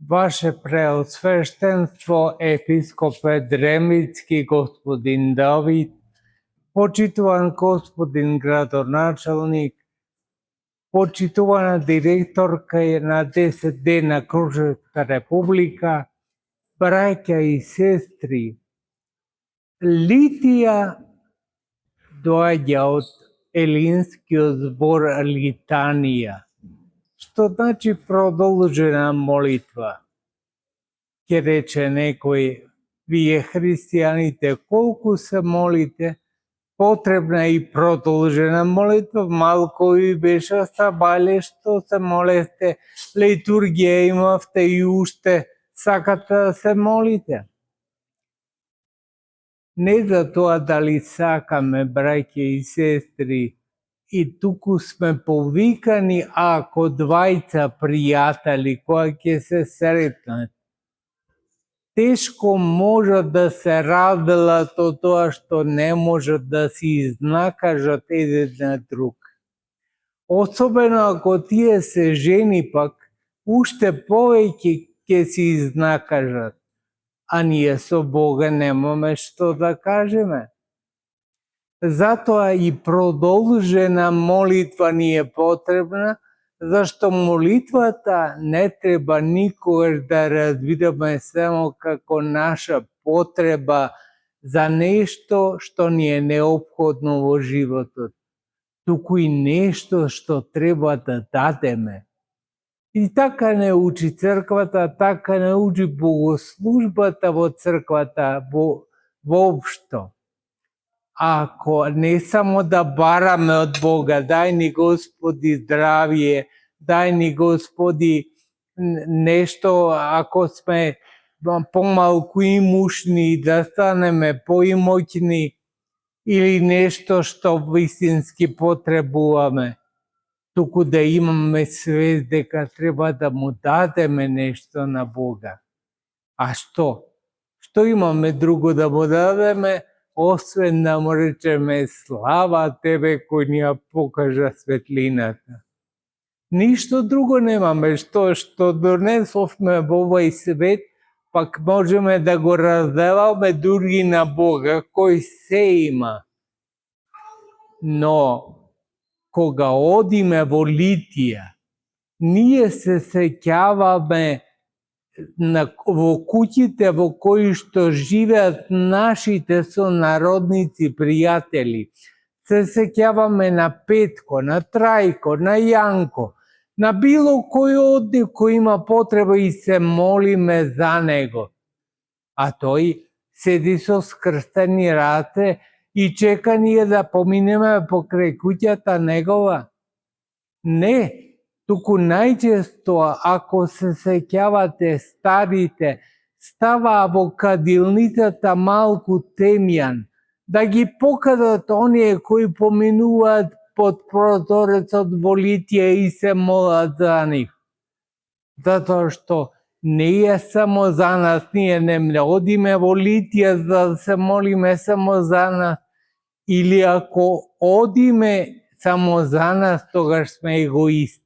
Vaše Preosveštenstvo, episkope Dremicki, gospodin David, počitovan gospodin gradonačelnik, počitowana direktorka na 10D na Kruševska republika, braća i sestri, litija dođa od elinskog zbora litanija, što znači produžena molitva. Jer reče nekoj, vi je hristijanite, koliko se molite, potrebna je i produžena molitva, malko vi beša sa balje, što se moleste, liturgije imate i ušte, sakate da se molite. Ne zato da li sakame, braće i sestri, i tuku sme povikani ako dvajca prijatelji koja će se sretnati. Teško može da se radila to što ne može da si iznakažat jedan na drug. Osobeno ako ti se ženi pak, ušte poveći će si iznakažat, a nije so Boga nemame što da kažeme. Zato i produžena molitva nije potrebna, zašto molitva ta ne treba nikoga da razvidamo samo kako naša potreba za nešto što nije neophodno u životu, tuku i nešto što treba da dademe. I taka ne uči crkvata, taka ne uči bogoslužbata vo crkvata uopšto. Ako ne samo da barame od Boga, daj ni Gospodi zdravije, daj ni Gospodi nešto, ako sme pomalku imušni, da staneme poimoćni ili nešto što istinski potrebujeme. Tuku da imame svest deka treba da mu dademe nešto na Boga. A što? Što imame drugo da mu dademe? Osven da mu rečeme slava tebe koji nja pokaža svetlinata. Ništo drugo nemame, što donesofme u ovaj svet, pak možemo da go razdavame drugi na Boga koji se ima. No, koga odime volitija, nije se sećavame vo kućite vo koji što žive našite sonarodnici, prijatelji. Se sećavame na Petko, na Trajko, na Janko, na bilo koji odnik koji ima potreba i se molime za nego. A to i sedi so skrsteni rate i čeka nije da pomineme pokraj kućata negova. Ne. Tuku najčesto, ako se sećavate, starite, stava vo kadilnicata malku temjan, da gi pokadat onije koji pominuvat pod prozorec od volitije i se molat za njih. Zato što nije samo za nas, nije ne odime volitija da se molime samo za nas, ili ako odime samo za nas, toga sme egoisti.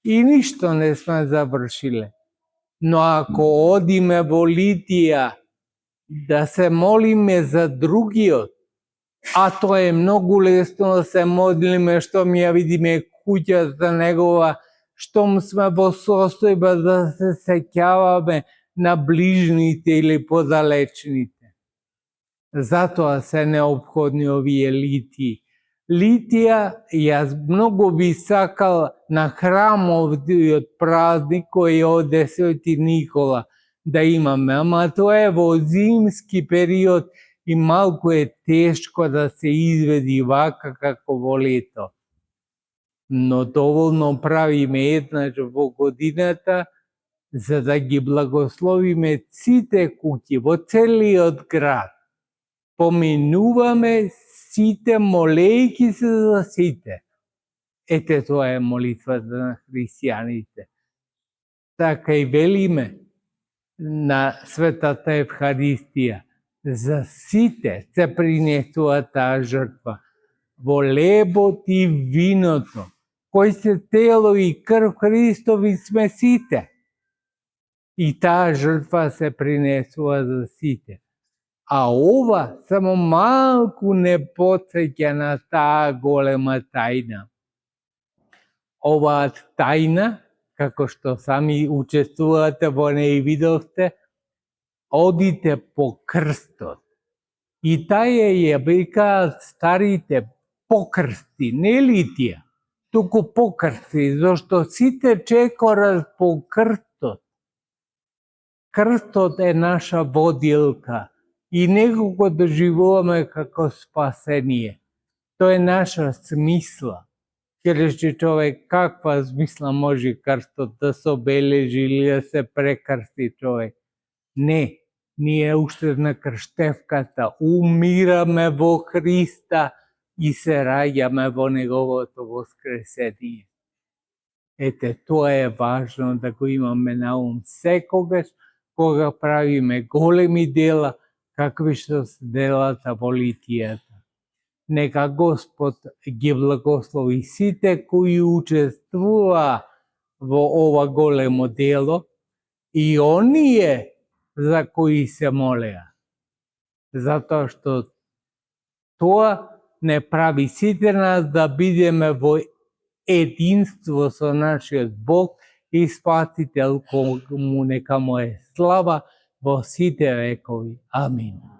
I ništo ne sme završile. No ako odime volitija da se molime za drugio, a to je mnogo lesno da se molime što mi ja vidime kuća za negova, što mu sme posostojba da se sećavame na bližnite ili podalečnite. Zato se neophodni ovi litiji. Litija, ja mnogo bi sakal na hramovdi od praznik koji je ovde Sveti Nikola da imame, ama to je vo zimski period i malko je teško da se izvedi vaka kako voli to. No dovoljno pravime jednač vo godinata, za da gi blagoslovime cite kući, vo celi od grad. Pominuvame site, molejki se za site. Ete to je molitva za hristijanite. Така i velime na svetata Evharistija. Za site se prinesua ta žrtva. Vo lebot i vinoto, koji se telo i krv Hristovi sme site. И таа жртва се принесува за сите. А ова само малку не потсеќа на таа голема тајна. Оваа тајна, како што сами учествувате во неј и видовте, одите по крстот. И таа ја викаат старите покрсти, не литија, туку покрсти, зашто сите чекорат по крстот. Крстот е наша водилка и него го доживуваме како спасение. Тоа е наша смисла. Ќе рече човек, каква смисла може крстот да се обележи или да се прекрсти човек? Не, ние уште на крштевката умираме во Христа и се раѓаме во неговото воскресение. Ете, тоа е важно да го имаме на ум секогаш, кога правиме големи дела, какви што се делата во литијата. Нека Господ ги благослови сите кои учествува во ова големо дело и оние за кои се молеа. Затоа што тоа не прави сите нас да бидеме во единство со нашиот Бог и Спасител, кому нека му е слава во сите векови. Амин.